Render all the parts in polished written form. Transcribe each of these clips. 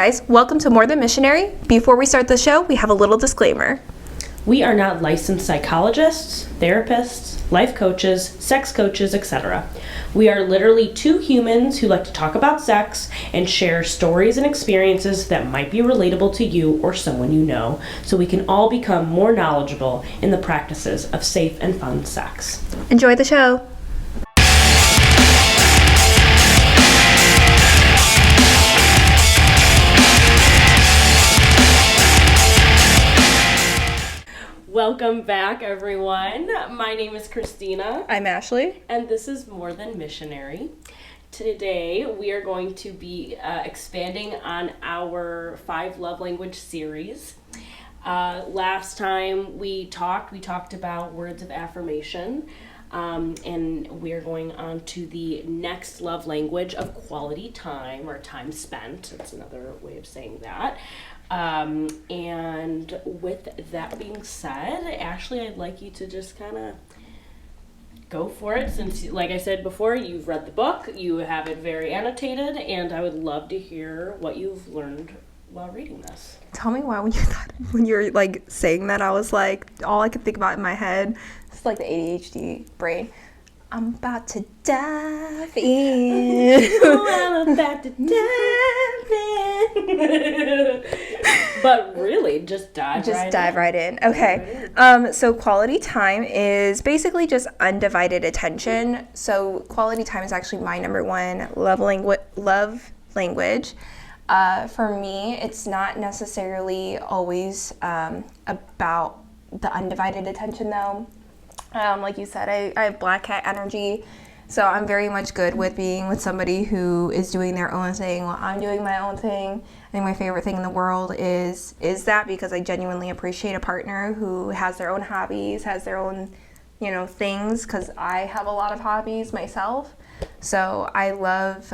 guys, welcome to More Than Missionary. Before we start the show, we have a little disclaimer. We are not licensed psychologists, therapists, life coaches, sex coaches, etc. We are literally two humans who like to talk about sex and share stories and experiences that might be relatable to you or someone you know, so we can all become more knowledgeable in the practices of safe and fun sex. Enjoy the show. Welcome back, everyone. My name is Christina. I'm Ashley. And this is More Than Missionary. Today, we are going to be expanding on our 5 love language series. Last time we talked about words of affirmation, and we're going on to the next love language of quality time, or time spent. That's another way of saying that. And with that being said, Ashley, I'd like you to just kind of go for it, since, like I said before, you've read the book, you have it very annotated, and I would love to hear what you've learned while reading this. Tell me why when you're like saying that, I was like, all I could think about in my head, it's like the ADHD brain. I'm about to dive in. Oh, I'm about to dive in. But really, just dive right in. Okay. So quality time is basically just undivided attention. So quality time is actually my number one love language. For me, it's not necessarily always about the undivided attention, though. Like you said, I have black cat energy, so I'm very much good with being with somebody who is doing their own thing while I'm doing my own thing. I think my favorite thing in the world is that, because I genuinely appreciate a partner who has their own hobbies, has their own, things, because I have a lot of hobbies myself. So I love,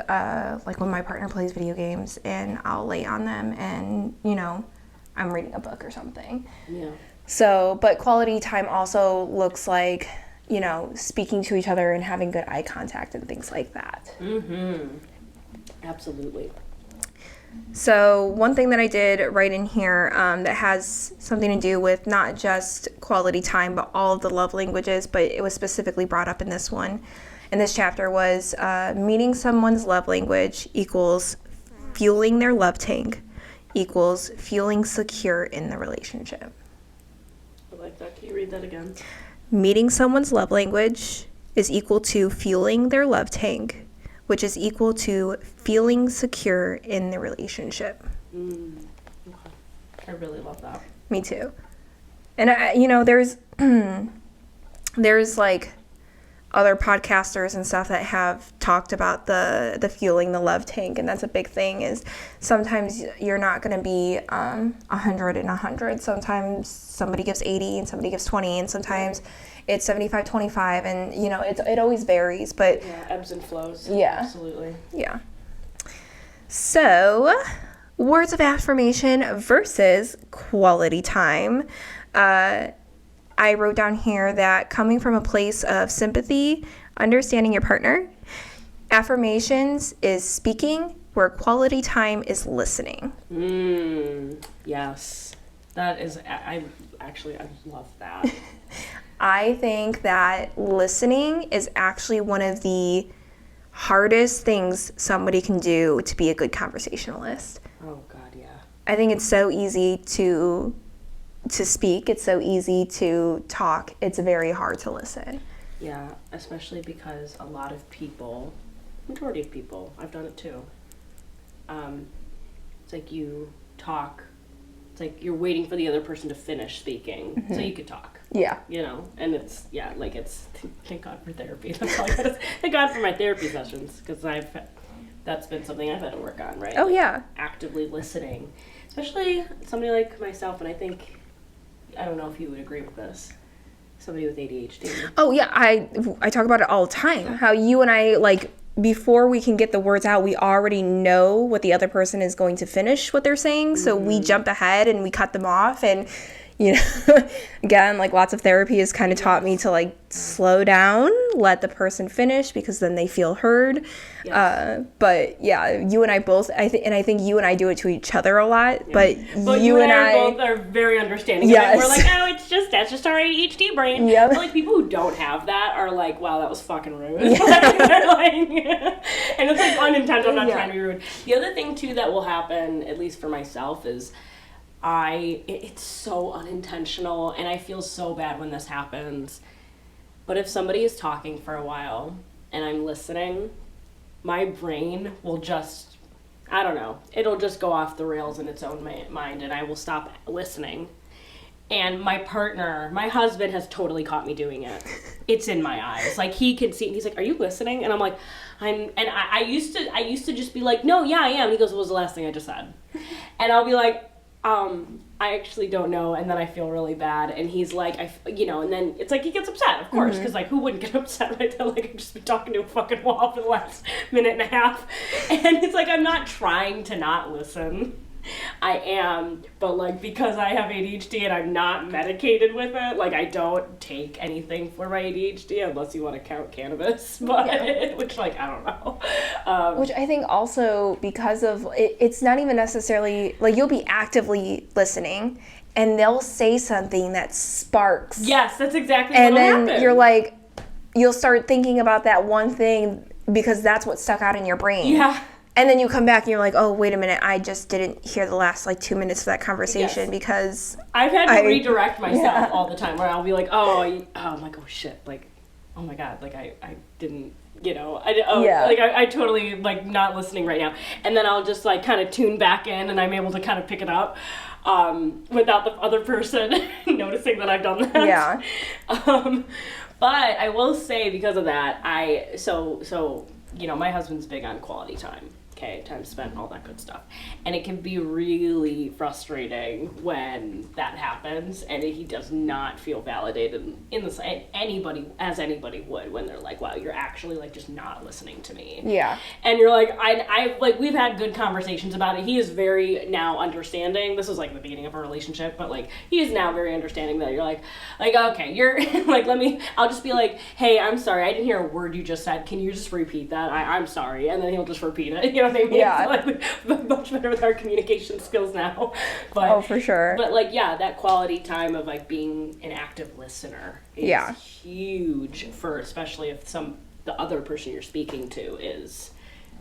like when my partner plays video games and I'll lay on them and, I'm reading a book or something. Yeah. So, but quality time also looks like, speaking to each other and having good eye contact and things like that. Mm-hmm. Absolutely. So one thing that I did right in here that has something to do with not just quality time, but all of the love languages, but it was specifically brought up in this one. In this chapter was meeting someone's love language equals fueling their love tank equals feeling secure in the relationship. I like that. Can you read that again? Meeting someone's love language is equal to fueling their love tank, which is equal to feeling secure in the relationship. Okay. I really love that. Me too. And there's like other podcasters and stuff that have talked about the fueling the love tank, and that's a big thing. Is sometimes you're not going to be 100 and 100. Sometimes somebody gives 80 and somebody gives 20, and sometimes it's 75-25, and it always varies. But yeah, ebbs and flows. Yeah, absolutely. Yeah. So, words of affirmation versus quality time. I wrote down here that coming from a place of sympathy, understanding your partner, affirmations is speaking, where quality time is listening. Yes. That is, I love that. I think that listening is actually one of the hardest things somebody can do to be a good conversationalist. Oh, God, yeah. I think it's so easy to speak. It's so easy to talk. It's very hard to listen. Yeah, especially because a lot of people, majority of people, I've done it too. It's like you talk. It's like you're waiting for the other person to finish speaking so you could talk. Yeah. And it's, thank God for therapy. That's all I gotta say. Thank God for my therapy sessions, because that's been something I've had to work on, right? Oh, yeah. Actively listening. Especially somebody like myself, and I don't know if you would agree with this, somebody with ADHD. Oh, yeah. I talk about it all the time. How you and I, like, before we can get the words out, we already know what the other person is going to finish what they're saying. So we jump ahead and we cut them off. And, you know, again, like lots of therapy has kind of taught me to like slow down, let the person finish because then they feel heard. Yes. But yeah, you and I both, I think you and I do it to each other a lot, but you and I both are very understanding Yes. of it. We're like, oh, that's just our ADHD brain. Yep. But like people who don't have that are like, wow, that was fucking rude. Like, they're like, and it's like unintentional, I'm not trying to be rude. The other thing too that will happen, at least for myself, is it's so unintentional, and I feel so bad when this happens. But if somebody is talking for a while and I'm listening, my brain will just, I don't know, it'll just go off the rails in its own mind, and I will stop listening. And my partner, my husband, has totally caught me doing it. It's in my eyes. Like, he can see it. He's like, "Are you listening?" And I'm like, I used to just be like, "No, yeah, I am." And he goes, "What was the last thing I just said?" And I'll be like, I actually don't know, and then I feel really bad, and he's like, and then it's like he gets upset, of course, because like who wouldn't get upset right there? Like I've just been talking to a fucking wall for the last minute and a half, and it's like I'm not trying to not listen. I am, but like because I have ADHD and I'm not medicated with it, like I don't take anything for my ADHD unless you want to count cannabis, but which like I don't know. Which I think also because of it's not even necessarily like you'll be actively listening and they'll say something that sparks. Yes, that's exactly and what'll then happen. you're like, you'll start thinking about that one thing because that's what stuck out in your brain. Yeah. And then you come back and you're like, oh, wait a minute, I just didn't hear the last like 2 minutes of that conversation because I've had to redirect myself all the time where I'll be like, I'm like, oh shit, like, oh my god, like I didn't, I totally like not listening right now. And then I'll just like kind of tune back in and I'm able to kind of pick it up without the other person noticing that I've done that. Yeah. But I will say because of that, my husband's big on quality time. Okay, time spent, all that good stuff. And it can be really frustrating when that happens and he does not feel validated in the same anybody would when they're like, wow, you're actually like just not listening to me. Yeah. And you're like, I like we've had good conversations about it. He is very now understanding. This was like the beginning of our relationship, but like he is now very understanding that you're like okay, you're like I'll just be like, hey, I'm sorry, I didn't hear a word you just said. Can you just repeat that? I'm sorry. And then he'll just repeat it. You know what I mean? Yeah. So, like, we're much better with our communication skills now. But, oh, for sure. But like, yeah, that quality time of like being an active listener is huge for, especially if the other person you're speaking to is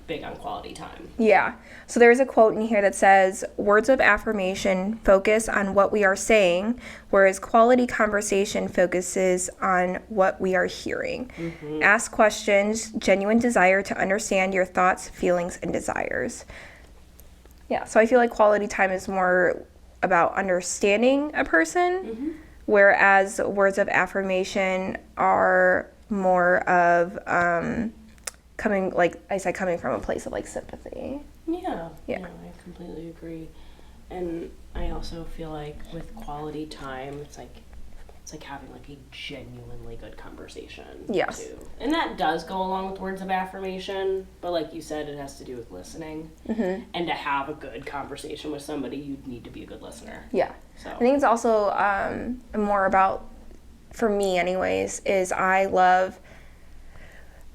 big on quality time. Yeah. So there's a quote in here that says, words of affirmation focus on what we are saying, whereas quality conversation focuses on what we are hearing. Mm-hmm. Ask questions, genuine desire to understand your thoughts, feelings, and desires. Yeah. So I feel like quality time is more about understanding a person, whereas words of affirmation are more of, coming from a place of like sympathy. Yeah, I completely agree. And I also feel like with quality time, it's like having like a genuinely good conversation. Yes. Too. And that does go along with words of affirmation, but like you said, it has to do with listening. Mm-hmm. And to have a good conversation with somebody, you need to be a good listener. Yeah. So I think it's also more about, for me anyways, is I love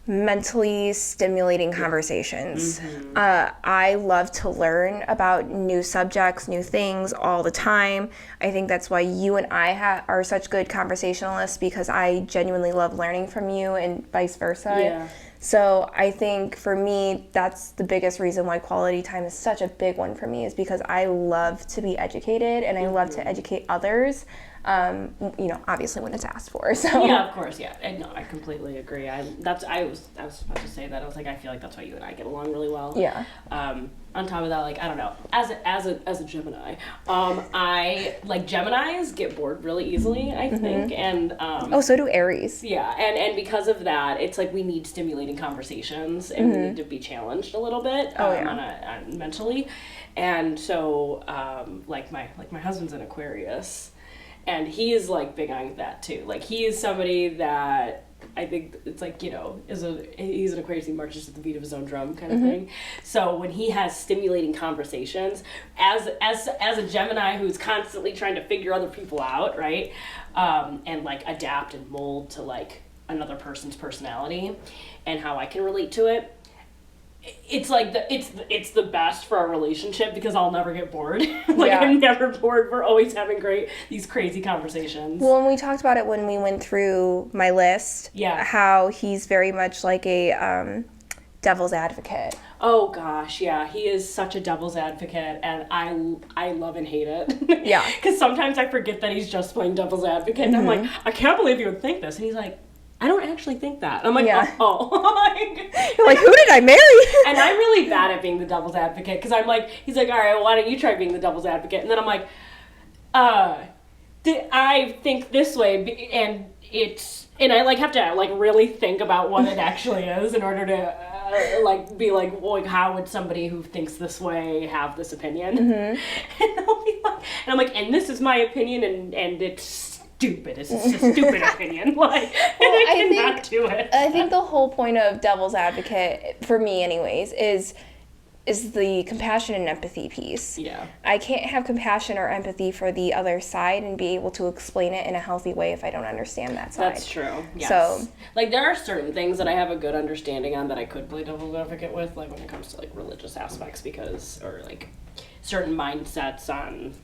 mentally stimulating conversations. I love to learn about new subjects, new things all the time. I think that's why you and I are such good conversationalists, because I genuinely love learning from you and vice versa. Yeah. So I think for me, that's the biggest reason why quality time is such a big one for me, is because I love to be educated and I love to educate others. Obviously when it's asked for. So yeah, of course, yeah. And no, I completely agree. I was about to say that. I was like, I feel like that's why you and I get along really well. Yeah. On top of that, like, I don't know, as a Gemini, I like Geminis get bored really easily, I think, and so do Aries. Yeah, and because of that, it's like we need stimulating conversations and we need to be challenged a little bit mentally, and so like my husband's an Aquarius. And he is like big on that too. Like he is somebody that I think it's like, you know, he's an Aquarius, he marches to the beat of his own drum kind of thing. So when he has stimulating conversations, as a Gemini who's constantly trying to figure other people out, right? And like adapt and mold to like another person's personality and how I can relate to it. It's like it's the best for our relationship because I'll never get bored. Like Yeah. I'm never bored. We're always having these crazy conversations. Well, and we talked about it when we went through my list. Yeah. How he's very much like a devil's advocate. Oh gosh, yeah, he is such a devil's advocate, and I love and hate it. Yeah. Because sometimes I forget that he's just playing devil's advocate, and I'm like, I can't believe you would think this, and he's like, I don't actually think that. And I'm like, Yeah. oh. You're like, who did I marry? And I'm really bad at being the devil's advocate because I'm like, he's like, all right, well, why don't you try being the devil's advocate? And then I'm like, I think this way, and I like have to like really think about what it actually is in order to like be like, well, like, how would somebody who thinks this way have this opinion? And I'll be like, and I'm like, and this is my opinion, and it's stupid. It's just a stupid opinion. Like, Well, and I I cannot think- do it. I think the whole point of devil's advocate, for me anyways, is the compassion and empathy piece. Yeah. I can't have compassion or empathy for the other side and be able to explain it in a healthy way if I don't understand that side. That's true. Yes. So- like, there are certain things that I have a good understanding on that I could play devil's advocate with, like when it comes to like religious aspects, or like certain mindsets on.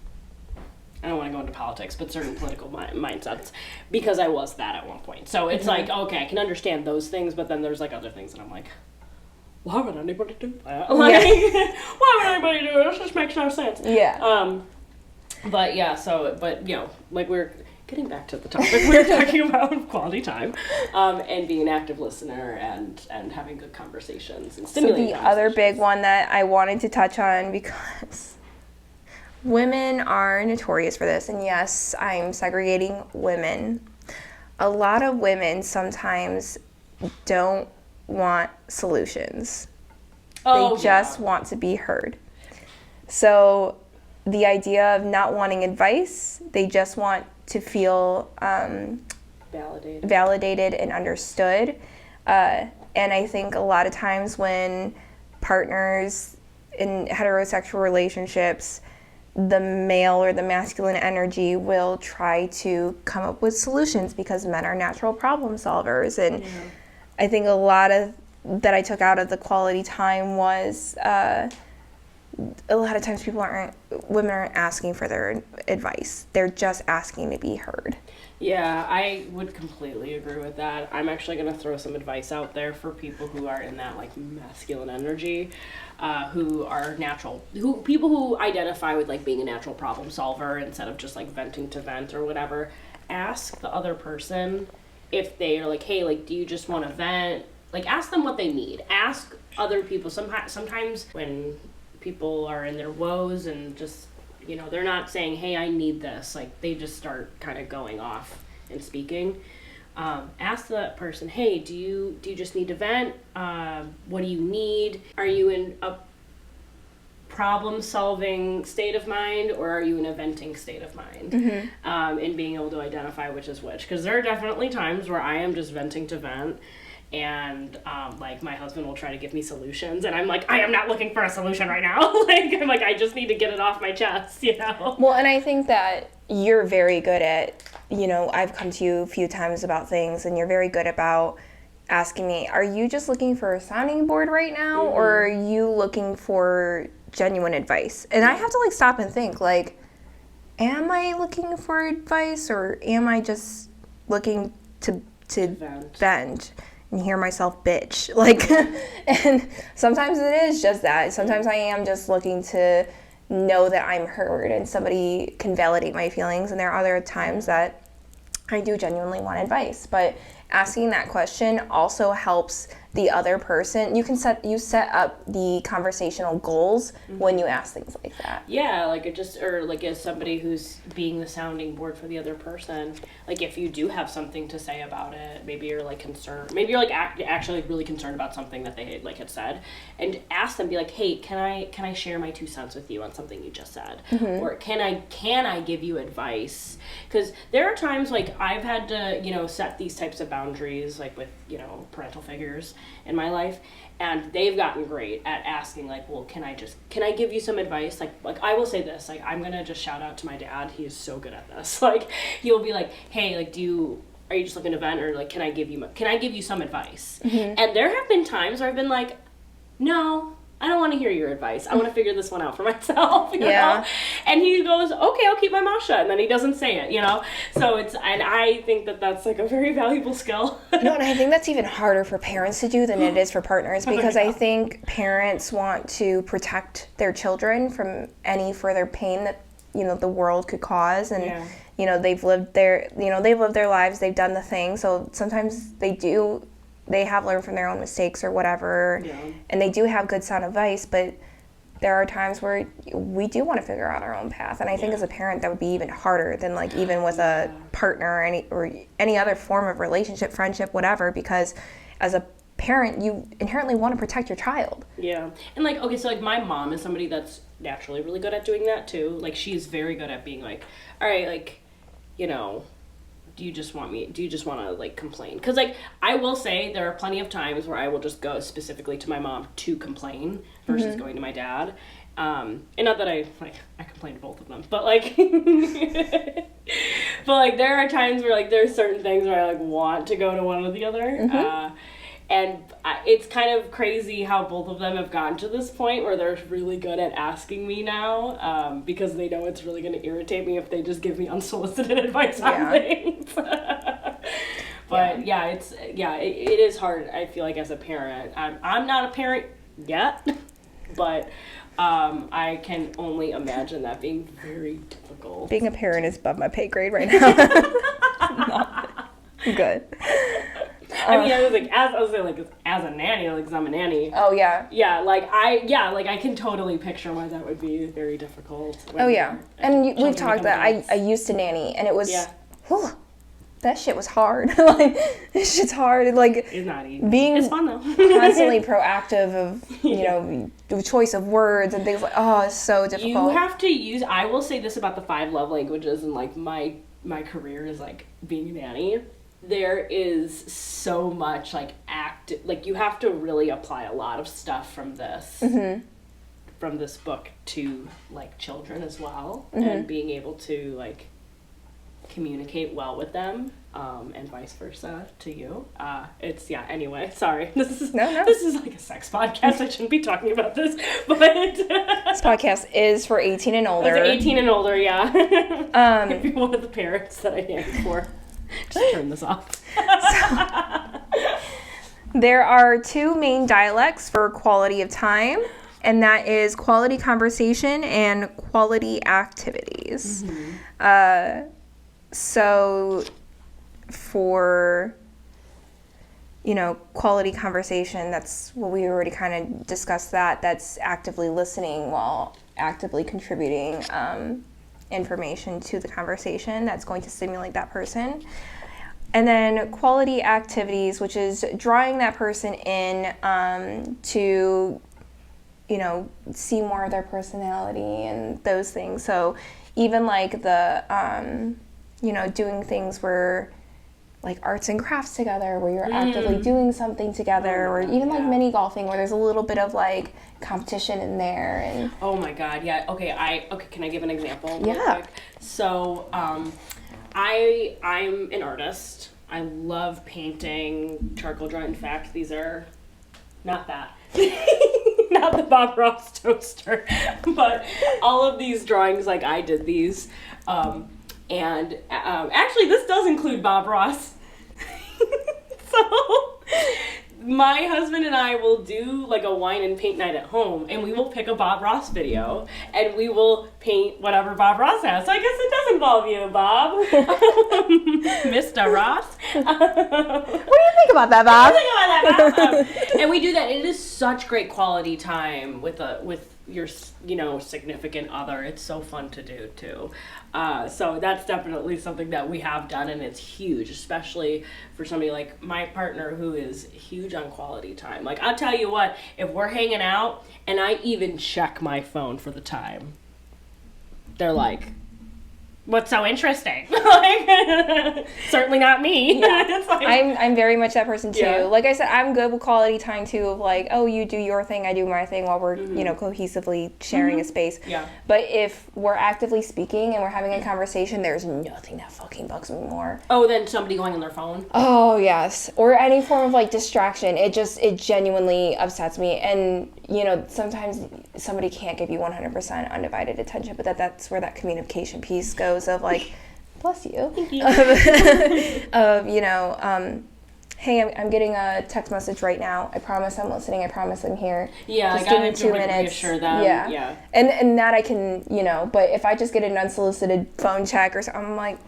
I don't want to go into politics, but certain political mindsets, because I was that at one point. So it's like, okay, I can understand those things, but then there's like other things that I'm like, why would anybody do that? Like, why would anybody do it? This just makes no sense. Yeah. But yeah, but you know, like we're getting back to the topic. We were talking about quality time, and being an active listener and having good conversations and So stimulating the other conversations. big one that I wanted to touch on, because women are notorious for this, and yes, I'm segregating women. A lot of women sometimes don't want solutions. Oh, They just yeah. want to be heard. So the idea of not wanting advice, they just want to feel validated and understood. And I think a lot of times when partners in heterosexual relationships, the male or the masculine energy will try to come up with solutions because men are natural problem solvers. And I think a lot of that I took out of the quality time was a lot of times women aren't asking for their advice. They're just asking to be heard. Yeah, I would completely agree with that. I'm actually going to throw some advice out there for people who are in that like masculine energy, who are people who identify with like being a natural problem solver instead of just like venting to vent or whatever. Ask the other person if they are like, hey, like, do you just want to vent? Like, ask them what they need. Ask other people. Sometimes when people are in their woes and just, you know, they're not saying, hey, I need this. Like, they just start kind of going off and speaking. Ask that person, hey, do you just need to vent? What do you need? Are you in a problem-solving state of mind, or are you in a venting state of mind? And being able to identify which is which. Because there are definitely times where I am just venting to vent, and like my husband will try to give me solutions, and I'm like, I am not looking for a solution right now. Like, I'm like, I just need to get it off my chest, you know? Well, and I think that you're very good at, you know, I've come to you a few times about things, and you're very good about asking me, are you just looking for a sounding board right now, or are you looking for genuine advice? And I have to like stop and think, like, am I looking for advice, or am I just looking to vent and hear myself bitch? Like, and sometimes it is just that. Sometimes I am just looking to know that I'm heard and somebody can validate my feelings, and there are other times that I do genuinely want advice. But asking that question also helps the other person. You set up the conversational goals when you ask things like that. Yeah, like or like as somebody who's being the sounding board for the other person, like if you do have something to say about it, maybe you're like concerned, maybe you're like actually really concerned about something that they like had said, and ask them, be like, hey, can I share my 2 cents with you on something you just said, or can I give you advice? Because there are times like I've had to, you know, set these types of boundaries boundaries, like with, parental figures in my life. And they've gotten great at asking, like, well, can I give you some advice? Like I will say this, like, I'm going to just shout out to my dad. He is so good at this. Like, he'll be like, hey, like, are you just looking to vent, or like, can I give you some advice? Mm-hmm. And there have been times where I've been like, no, I don't want to hear your advice. I want to figure this one out for myself, you know? And he goes, okay, I'll keep my mouth shut. And then he doesn't say it, So and I think that that's like a very valuable skill. No, and I think that's even harder for parents to do than it is for partners, because I think parents want to protect their children from any further pain that, the world could cause. And, they've lived their lives, they've done the thing. So sometimes they have learned from their own mistakes or whatever, and they do have good sound advice, but there are times where we do want to figure out our own path. And I think as a parent, that would be even harder than like even with a partner or any other form of relationship, friendship, whatever, because as a parent, you inherently want to protect your child. Yeah. And like, okay, so like my mom is somebody that's naturally really good at doing that too. Like, she's very good at being like, all right, like, do you just want to like complain? Because like, I will say there are plenty of times where I will just go specifically to my mom to complain versus going to my dad. And not that I complain to both of them, but like, there are times where like there's certain things where I like want to go to one or the other. Mm-hmm. And it's kind of crazy how both of them have gotten to this point where they're really good at asking me now, because they know it's really going to irritate me if they just give me unsolicited advice on things. But it is hard, I feel like, as a parent. I'm not a parent yet, but I can only imagine that being very difficult. Being a parent is above my pay grade right now. Good. I mean, I was like, as a nanny, like, 'cause I'm a nanny. Oh, yeah. Yeah, I can totally picture why that would be very difficult. Oh, yeah. And we've talked that I used to nanny, and it was, that shit was hard. Like, this shit's hard. Like, it's not easy. It's fun, though. Constantly proactive of, the choice of words and things like, it's so difficult. You have to use, I will say this about the 5 love languages and, like, my career is, like, being a nanny. There is so much like you have to really apply a lot of stuff from this book to like children as well, and being able to like communicate well with them, and vice versa to you. Anyway, sorry. This is like a sex podcast. I shouldn't be talking about this, but this podcast is for 18 and older. It's 18 and older, yeah. If you're one of the parents that I am for. Just turn this off. There are 2 main dialects for quality of time, and that is quality conversation and quality activities. Mm-hmm. So for, quality conversation, that's what we already kind of discussed, that's actively listening while actively contributing information to the conversation that's going to stimulate that person. And then quality activities, which is drawing that person in to, see more of their personality and those things. So even like the, doing things where like arts and crafts together, where you're actively doing something together, or even like mini golfing, where there's a little bit of like competition in there. And oh my god, yeah. Okay, can I give an example? Yeah. Quick? So, I'm an artist. I love painting, charcoal drawing. In fact, these are not that. Not the Bob Ross toaster, but all of these drawings, like I did these. And actually, this does include Bob Ross. So my husband and I will do like a wine and paint night at home, and we will pick a Bob Ross video, and we will paint whatever Bob Ross has. So I guess it does involve you, Bob. Mr. Ross. What do you think about that, Bob? And we do that. It is such great quality time with your significant other. It's so fun to do too. So that's definitely something that we have done, and it's huge, especially for somebody like my partner who is huge on quality time. Like, I'll tell you what, if we're hanging out and I even check my phone for the time, they're like, what's so interesting? Like, certainly not me. Yeah. It's like, I'm very much that person too. Yeah. Like I said, I'm good with quality time too, of like, oh, you do your thing, I do my thing, while we're, cohesively sharing a space. Yeah. But if we're actively speaking and we're having a conversation, there's nothing that fucking bugs me more. oh, then somebody going on their phone. Oh, yes. Or any form of like distraction. It genuinely upsets me. And, sometimes somebody can't give you 100% undivided attention, but that's where that communication piece goes of like, bless you. Thank you. Hey, I'm getting a text message right now. I promise I'm listening. I promise I'm here. Yeah, just I give me gotta 2 like, minutes. reassure them. Yeah. And that I can, but if I just get an unsolicited phone check or something, I'm like,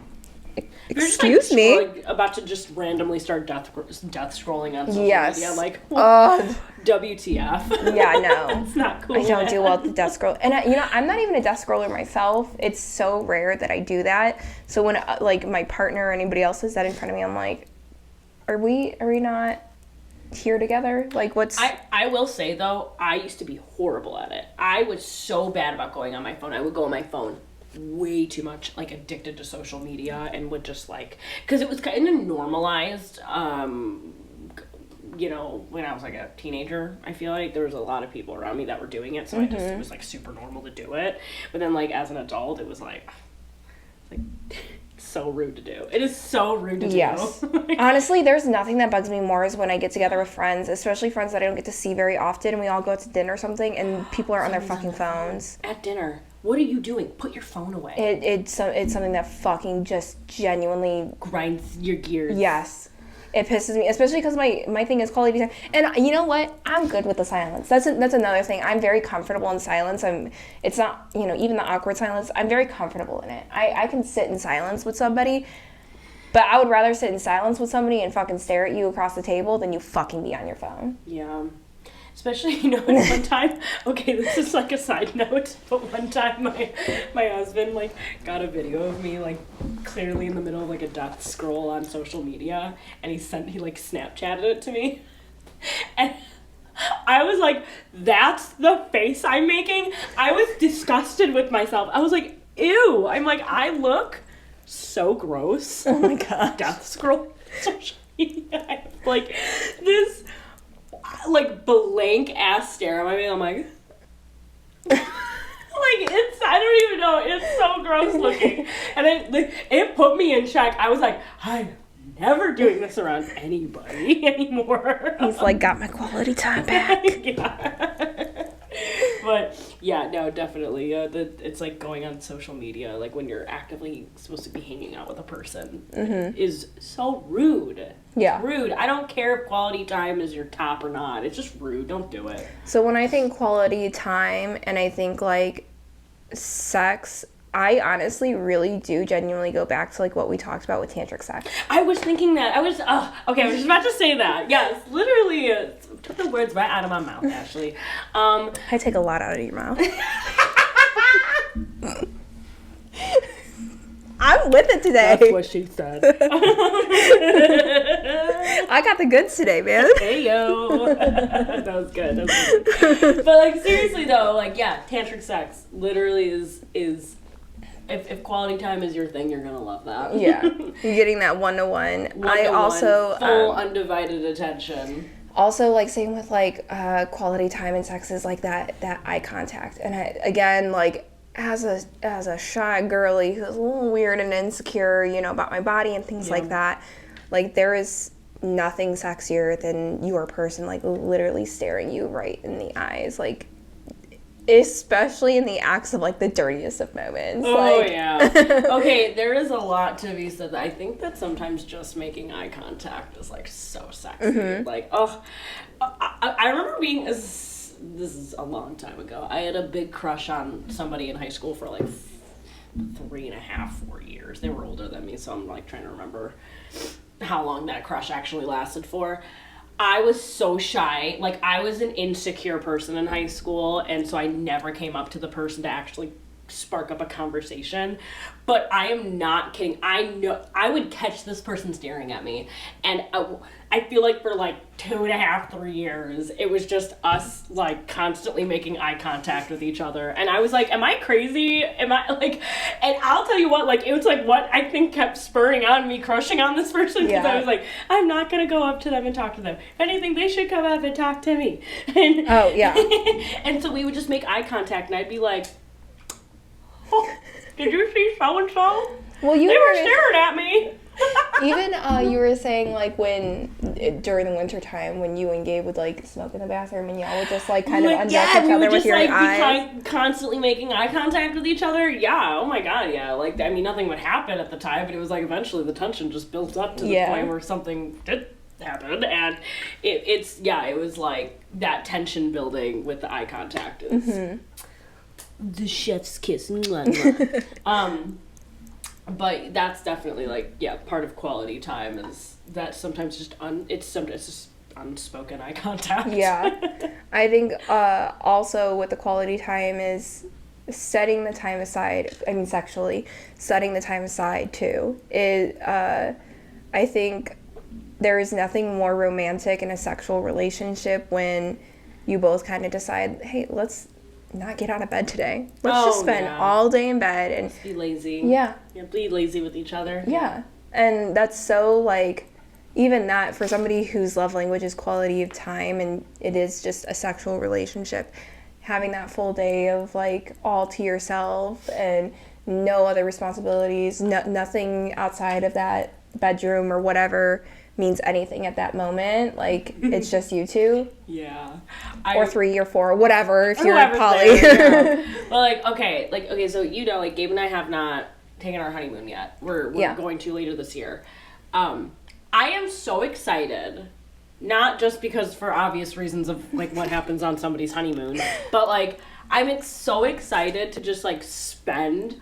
You're just, excuse me. like, about to just randomly start death scrolling on social Yes. media. Like, Oh, WTF. yeah, no. It's not cool. I don't do well with the death scroll. And, I'm not even a death scroller myself. It's so rare that I do that. So when, like, my partner or anybody else says that in front of me, I'm like, are we not here together? Like, what's... I will say, though, I used to be horrible at it. I was so bad about going on my phone. I would go on my phone way too much, like, addicted to social media, and would just, like... Because it was kind of normalized, when I was, like, a teenager, I feel like there was a lot of people around me that were doing it, so it was, like, super normal to do it. But then, like, as an adult, it was, like so rude to do. It is so rude to do. Yes. Honestly, there's nothing that bugs me more is when I get together with friends, especially friends that I don't get to see very often, and we all go out to dinner or something, and people are on their fucking phones. At dinner. What are you doing? Put your phone away. It's something that fucking just genuinely... Grinds your gears. Yes. It pisses me, especially because my thing is quality time. And you know what? I'm good with the silence. That's another thing. I'm very comfortable in silence. It's not, even the awkward silence, I'm very comfortable in it. I can sit in silence with somebody, but I would rather sit in silence with somebody and fucking stare at you across the table than you fucking be on your phone. Yeah. Especially, one time, okay, this is like a side note, but one time my husband, like, got a video of me, like, clearly in the middle of, like, a death scroll on social media, and he Snapchatted it to me, and I was like, that's the face I'm making? I was disgusted with myself. I was like, ew. I'm like, I look so gross. Oh my god. Death scroll social media. I have, like, this... like blank ass stare at me. I'm like, I don't even know. It's so gross looking, and it put me in check. I was like, I'm never doing this around anybody anymore. He's like, got my quality time back. Yeah. But yeah, no, definitely. It's like going on social media, like when you're actively supposed to be hanging out with a person, is so rude. Yeah. It's rude. I don't care if quality time is your top or not. It's just rude. Don't do it. So when I think quality time and I think like sex, I honestly really do genuinely go back to like what we talked about with tantric sex. I was thinking that. I was just about to say that. Yes, literally took the words right out of my mouth, Ashley. I take a lot out of your mouth. I'm with it today. That's what she said. I got the goods today, man. Hey yo. That was good. But like seriously though, like yeah, tantric sex literally is if quality time is your thing, you're gonna love that. Yeah, you're getting that one-to-one. I also full undivided attention. Also, like, same with, like, quality time and sex is, like, that eye contact. And, again, like, as a shy girly who's a little weird and insecure, about my body and things like that, like, there is nothing sexier than your person, like, literally staring you right in the eyes. Like, especially in the acts of, like, the dirtiest of moments. Oh, like... yeah. Okay, there is a lot to be said. I think that sometimes just making eye contact is, like, so sexy. Mm-hmm. Like, I remember being, this is a long time ago, I had a big crush on somebody in high school for, like, 3.5, 4 years. They were older than me, so I'm, like, trying to remember how long that crush actually lasted for. I was so shy. Like, I was an insecure person in high school, and so I never came up to the person to actually spark up a conversation. But I am not kidding. I know I would catch this person staring at me, and I feel like for like 2.5, 3 years, it was just us like constantly making eye contact with each other. And I was like, am I crazy? Am I like, and I'll tell you what, like, it was like what I think kept spurring on me crushing on this person, because I was like, I'm not going to go up to them and talk to them. If anything, they should come up and talk to me. And, oh, yeah. and so we would just make eye contact, and I'd be like, oh, did you see so-and-so? Well, they were staring at me. Even you were saying like when during the winter time when you and Gabe would like smoke in the bathroom and y'all would just like kind of undress each other with your eyes. Constantly making eye contact with each other. Yeah, oh my god, yeah. Like, I mean, nothing would happen at the time, but it was like eventually the tension just built up to the point where something did happen, and it was like that tension building with the eye contact is the chef's kiss. But that's definitely like, yeah, part of quality time is that sometimes just it's just unspoken eye contact. Yeah. I think also with the quality time is setting the time aside, I mean sexually, setting the time aside too. I think there is nothing more romantic in a sexual relationship when you both kind of decide, hey, let's not get out of bed today. Let's just spend all day in bed and just be lazy. Yeah. Be lazy with each other. Yeah. And that's so like, even that for somebody whose love language is quality of time and it is just a sexual relationship, having that full day of like all to yourself and no other responsibilities, nothing outside of that bedroom or whatever means anything at that moment. Like, it's just you two. Yeah. Or 3 or 4, whatever, if you're poly. Well, okay, so, you know, like, Gabe and I have not taken our honeymoon yet. We're going to later this year. I am so excited, not just because for obvious reasons of, like, what happens on somebody's honeymoon, but, like, I'm so excited to just, like, spend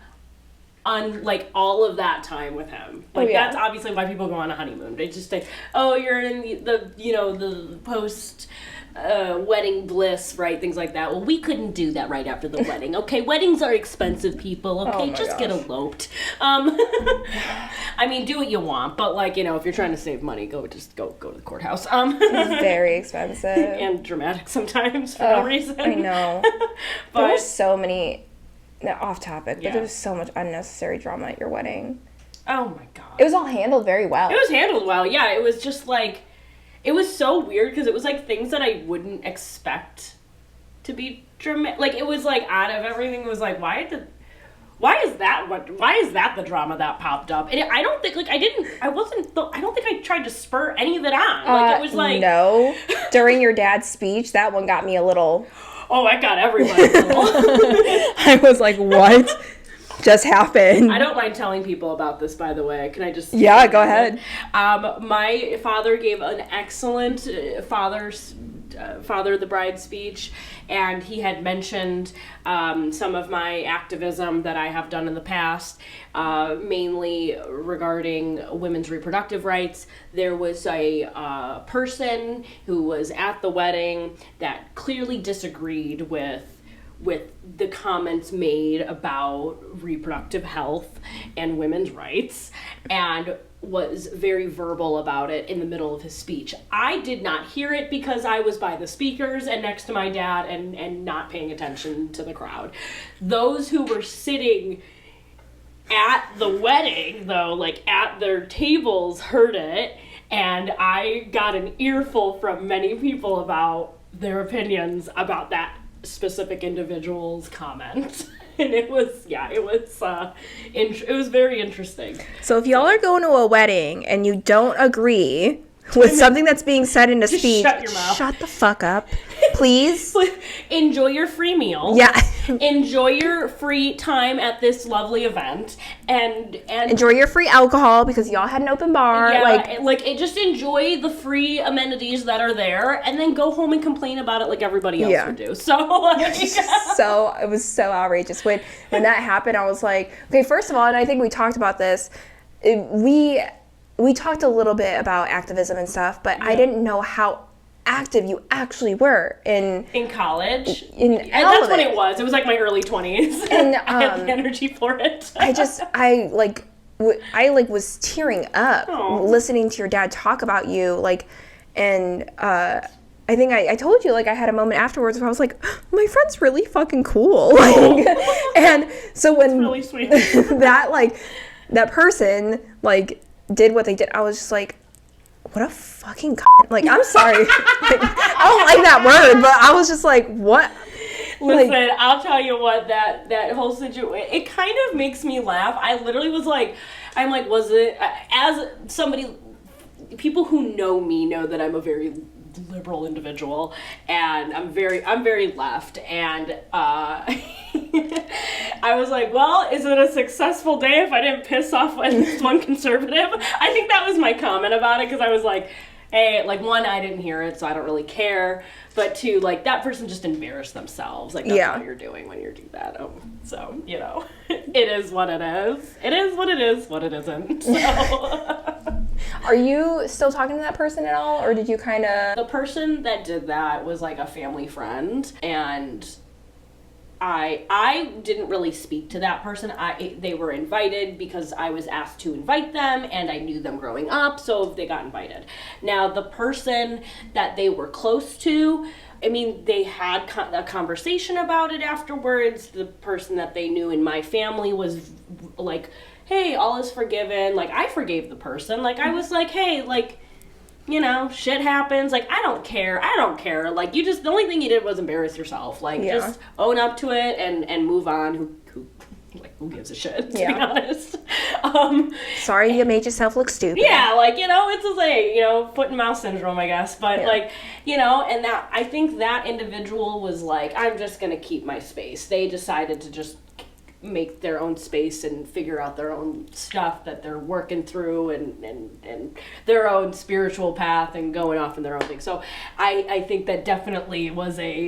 on like all of that time with him. Like that's obviously why people go on a honeymoon. They just say, oh, you're in the post wedding bliss, right? Things like that. Well, we couldn't do that right after the wedding. Okay, weddings are expensive, people. Okay, just get eloped. I mean, do what you want, but like, you know, if you're trying to save money, go to the courthouse. It's very expensive and dramatic sometimes for no reason. I know. But there's so many. Off topic, but there was so much unnecessary drama at your wedding. Oh my god. It was all handled very well. It was handled well, yeah. It was just like, it was so weird because it was like things that I wouldn't expect to be dramatic. Like, it was like out of everything, it was like, why is that the drama that popped up? And I don't think, like, I don't think I tried to spur any of it on. Like, it was like. No. During your dad's speech, that one got me a little. Oh, I got everyone. I was like, what just happened? I don't mind telling people about this, by the way. Can I just... Yeah, go ahead. My father gave an excellent Father the Bride speech, and he had mentioned some of my activism that I have done in the past, mainly regarding women's reproductive rights. There was a person who was at the wedding that clearly disagreed with the comments made about reproductive health and women's rights, and was very verbal about it in the middle of his speech. I did not hear it because I was by the speakers and next to my dad and not paying attention to the crowd. Those who were sitting at the wedding, though, like at their tables, heard it, and I got an earful from many people about their opinions about that specific individual's comment. And it was very interesting. So if y'all are going to a wedding and you don't agree with something that's being said in a speech, shut your mouth. Shut the fuck up, please. Enjoy your free meal. Yeah. Enjoy your free time at this lovely event, and enjoy your free alcohol because y'all had an open bar. Yeah, just enjoy the free amenities that are there, and then go home and complain about it like everybody else would do. So, so it was so outrageous when that happened. I was like, okay, first of all, and I think we talked about this. We talked a little bit about activism and stuff, but I didn't know how active you actually were in college. In And all that's of when it. it was. It was like my early 20s. And, I had the energy for it. I was tearing up Aw. listening to your dad talk about you, like, and I think I told you, like, I had a moment afterwards where I was like, my friend's really fucking cool. Like, and so when really sweet. that person, like, did what they did, I was just like, what a fucking like, I'm sorry. Like, I don't like that word, but I was just like, what? Listen, I'll tell you what, that whole situation, it kind of makes me laugh. I literally was like, was it, as somebody, people who know me know that I'm a very liberal individual, and I'm very left, and I was like, well, is it a successful day if I didn't piss off one conservative? I think that was my comment about it, because I was like, hey, like, one, I didn't hear it, so I don't really care, but two, like, that person just embarrassed themselves. Like, that's what you're doing when you do that. So, you know, it is what it is. It is what it is, what it isn't. So. Are you still talking to that person at all, or did you kind of... The person that did that was, like, a family friend, and I didn't really speak to that person. They were invited because I was asked to invite them, and I knew them growing up, so they got invited. Now, the person that they were close to, I mean, they had a conversation about it afterwards. The person that they knew in my family was like, hey, all is forgiven. Like, I forgave the person. Like, I was like, hey, like, you know, shit happens. Like, I don't care. Like, the only thing you did was embarrass yourself. Like, just own up to it and move on. Who gives a shit, to be honest? Sorry you made yourself look stupid. Yeah, like, you know, it's a thing, you know, foot and mouth syndrome, I guess. But, like, you know, and that, I think that individual was like, I'm just going to keep my space. They decided to just make their own space and figure out their own stuff that they're working through and their own spiritual path and going off in their own thing. So I think that definitely was a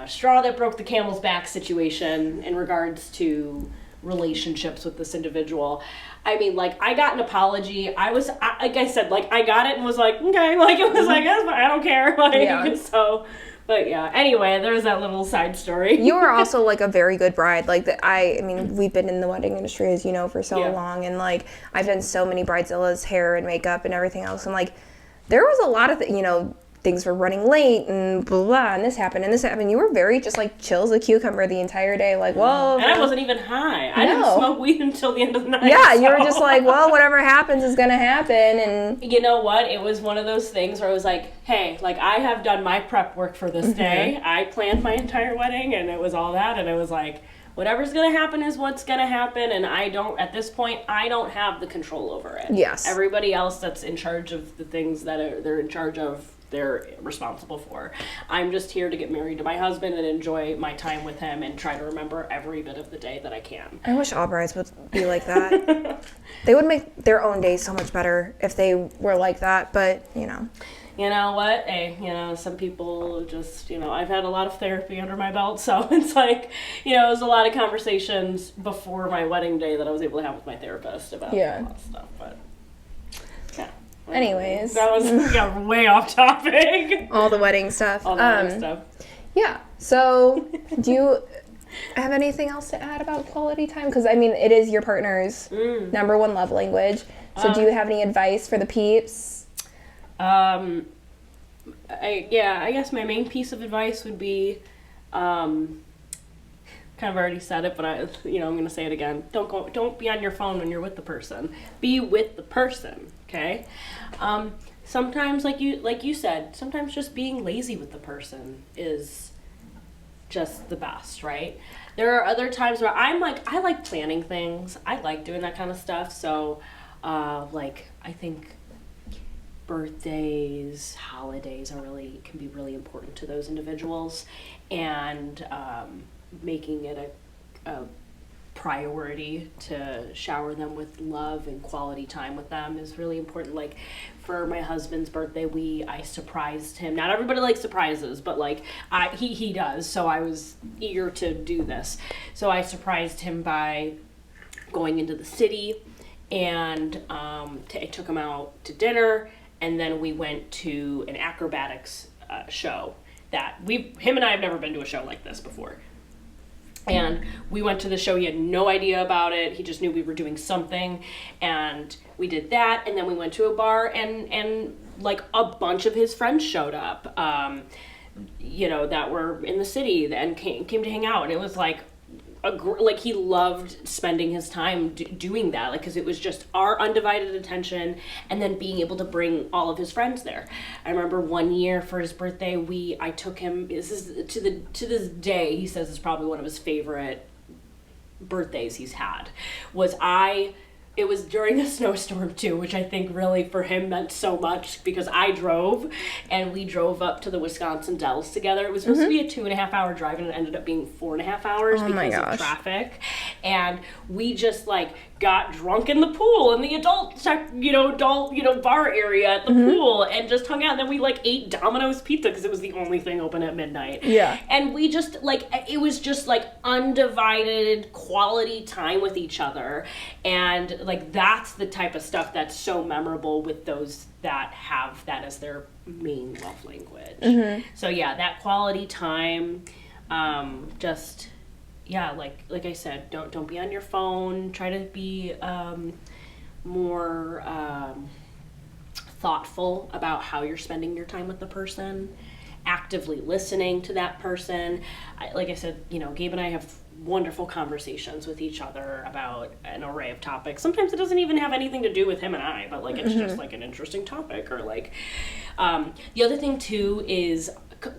straw that broke the camel's back situation in regards to relationships with this individual. I mean, like, I got an apology. Like I said, like, I got it and was like, okay, like, it was like, I don't care. Like, so... But yeah, anyway, there's that little side story. You were also, like, a very good bride. Like, I mean, we've been in the wedding industry, as you know, for so long. And, like, I've done so many bridezillas, hair and makeup and everything else. And, like, there was a lot of, things were running late and blah, blah, and this happened and this happened. You were very just, like, chill as a cucumber the entire day. Like, whoa. And I wasn't even high. I didn't smoke weed until the end of the night. Yeah, so. You were just like, well, whatever happens is going to happen. And you know what? It was one of those things where I was like, hey, like, I have done my prep work for this day. I planned my entire wedding, and it was all that. And it was like, whatever's going to happen is what's going to happen. And at this point, I don't have the control over it. Yes. Everybody else that's in charge of the things that they're in charge of, they're responsible for. I'm just here to get married to my husband and enjoy my time with him and try to remember every bit of the day that I can. I wish all brides would be like that. They would make their own days so much better if they were like that, but, You know what? Hey, some people just, I've had a lot of therapy under my belt, so it's like, it was a lot of conversations before my wedding day that I was able to have with my therapist about a lot of stuff, but yeah. Anyways. That was got way off topic. All the wedding stuff. All the wedding stuff. Yeah. So, do you have anything else to add about quality time? Because, I mean, it is your partner's number one love language. So, do you have any advice for the peeps? I guess my main piece of advice would be, kind of already said it, but I'm going to say it again. Don't be on your phone when you're with the person. Be with the person, okay? Sometimes, like you said, sometimes just being lazy with the person is just the best, right? There are other times where I like planning things. I like doing that kind of stuff. So, I think birthdays, holidays can be really important to those individuals, and making it a priority to shower them with love and quality time with them is really important. Like, for my husband's birthday, I surprised him. Not everybody likes surprises, but he does, so I was eager to do this. So I surprised him by going into the city, and I took him out to dinner, and then we went to an acrobatics show that him and I have never been to a show like this before. And we went to the show. He had no idea about it. He just knew we were doing something. And we did that. And then we went to a bar and like a bunch of his friends showed up, that were in the city and came to hang out. And it was like, he loved spending his time doing that, like, because it was just our undivided attention, and then being able to bring all of his friends there. I remember one year for his birthday, I took him. This is to this day, he says it's probably one of his favorite birthdays he's had. It was during a snowstorm too, which I think really for him meant so much, because I drove and we drove up to the Wisconsin Dells together. It was supposed to be a 2.5 hour drive, and it ended up being 4.5 hours because of traffic. And we just got drunk in the pool in the adult bar area at the pool, and just hung out. And then we ate Domino's pizza because it was the only thing open at midnight. Yeah. And we just it was just undivided quality time with each other. And that's the type of stuff that's so memorable with those that have that as their main love language. So yeah, that quality time, like I said, don't be on your phone. Try to be more thoughtful about how you're spending your time with the person, actively listening to that person. Like I said, Gabe and I have wonderful conversations with each other about an array of topics. Sometimes it doesn't even have anything to do with him and I, but it's just an interesting topic. Or the other thing too is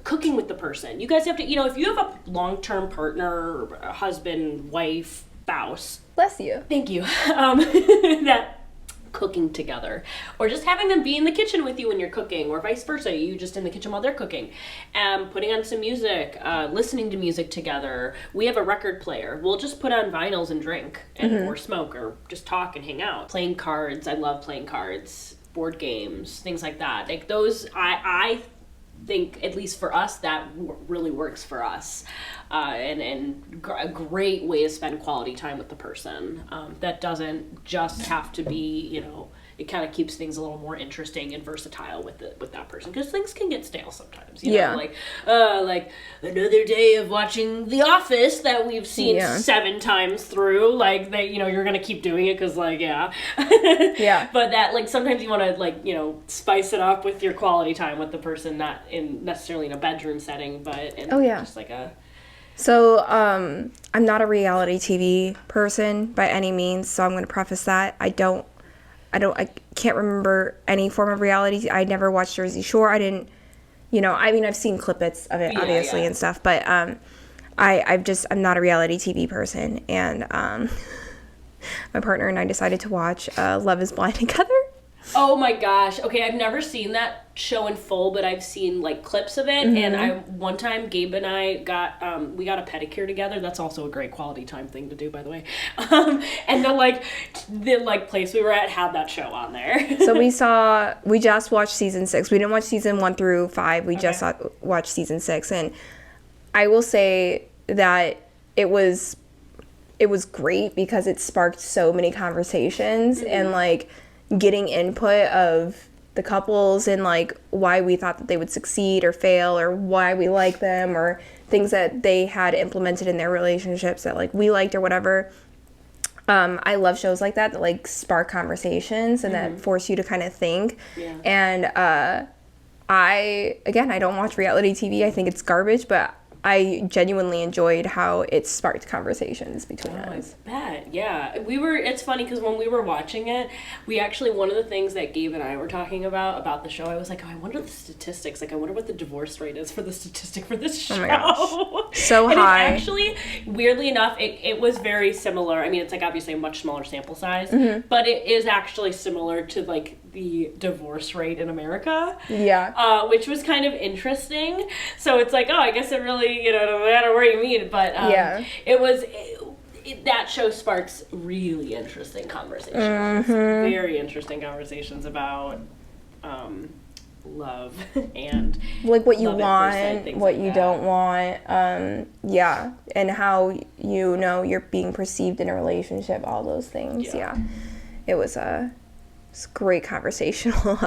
cooking with the person. You guys have to, if you have a long-term partner, a husband, wife, spouse. Bless you. Thank you. That cooking together, or just having them be in the kitchen with you when you're cooking, or vice versa, you just in the kitchen while they're cooking, putting on some music, listening to music together. We have a record player. We'll just put on vinyls and drink or smoke, or just talk and hang out. Playing cards. I love playing cards, board games, things like that. Those, I think, at least for us, that really works for us, and a great way to spend quality time with the person. That doesn't just have to be, it kind of keeps things a little more interesting and versatile with that person, because things can get stale sometimes. Like another day of watching The Office that we've seen 7 times through. You're gonna keep doing it because yeah. But that sometimes you want to spice it up with your quality time with the person, not necessarily in a bedroom setting, but just a. So, I'm not a reality TV person by any means, so I'm going to preface that. I can't remember any form of reality. I never watched Jersey Shore. I didn't, I've seen clippets of it, obviously, and stuff, but I'm not a reality TV person, and my partner and I decided to watch Love is Blind together. Oh my gosh. Okay, I've never seen that show in full, but I've seen clips of it. And one time Gabe and I got we got a pedicure together. That's also a great quality time thing to do, by the way. And the place we were at had that show on there. So we just watched season 6. We didn't watch season 1 through 5. We just watched season 6, and I will say that it was great because it sparked so many conversations and getting input of the couples and why we thought that they would succeed or fail, or why we like them, or things that they had implemented in their relationships that we liked or whatever. I love shows like that spark conversations and that force you to kind of think. And I don't watch reality TV. I think it's garbage, but I genuinely enjoyed how it sparked conversations between us. I bet, yeah. It's funny because when we were watching it, we actually, one of the things that Gabe and I were talking about the show, I was like, I wonder the statistics. I wonder what the divorce rate is for the statistic for this show. Oh my gosh. So and high. Actually, weirdly enough, it was very similar. I mean, it's obviously a much smaller sample size, but it is actually similar to the divorce rate in America. Yeah. Which was kind of interesting. So it's I guess it really, no matter where you meet, but that show sparks really interesting conversations. Very interesting conversations about love and what you want, what you don't want, and how you're being perceived in a relationship, all those things. It was it's a great conversational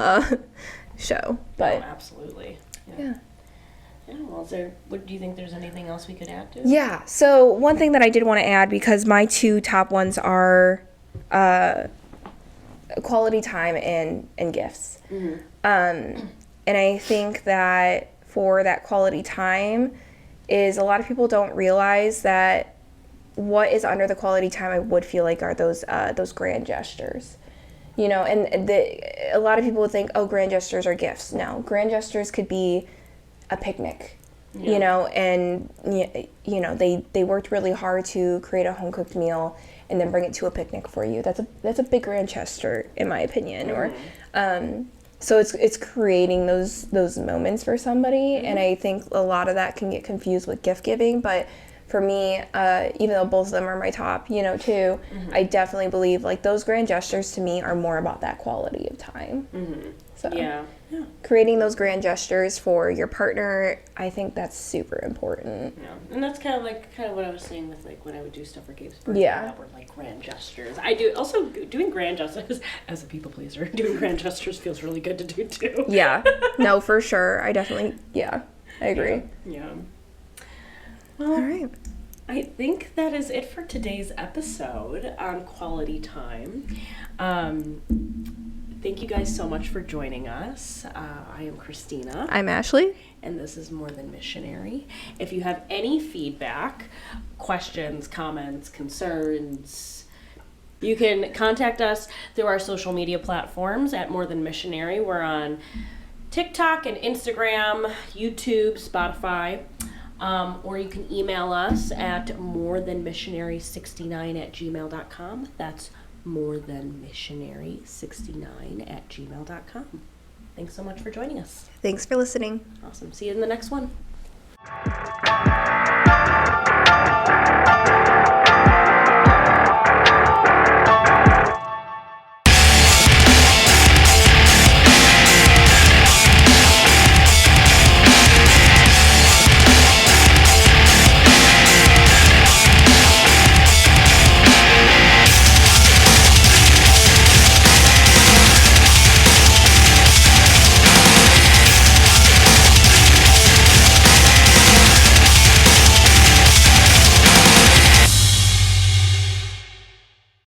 show. But absolutely. yeah. Yeah, well, do you think there's anything else we could add to it? Yeah, so one thing that I did want to add, because my two top ones are quality time and gifts. And I think that for that quality time is a lot of people don't realize that what is under the quality time I would feel like are those grand gestures. You know, and a lot of people would think, oh, grand gestures are gifts. No, grand gestures could be a picnic, you know, and you know they worked really hard to create a home cooked meal and then bring it to a picnic for you. That's a big grand gesture, in my opinion. Or so it's creating those moments for somebody, and I think a lot of that can get confused with gift giving. But for me, even though both of them are my top, you know, too, I definitely believe like those grand gestures to me are more about that quality of time. So Yeah. creating those grand gestures for your partner, I think that's super important. Yeah, and that's kind of what I was saying with like when I would do stuff for Gabe's birthday. Yeah. That were like grand gestures. I do also doing grand gestures as a people pleaser. Doing grand gestures feels really good to do too. Yeah, no, for sure. I definitely, I agree. Yeah. Well, All right. I think that is it for today's episode on quality time. Thank you guys so much for joining us. I am Christina. I'm Ashley. And this is More Than Missionary. If you have any feedback, questions, comments, concerns, you can contact us through our social media platforms at More Than Missionary. We're on TikTok and Instagram, YouTube, Spotify. Or you can email us at morethanmissionary69@gmail.com. That's morethanmissionary69@gmail.com. Thanks so much for joining us. Thanks for listening. Awesome. See you in the next one.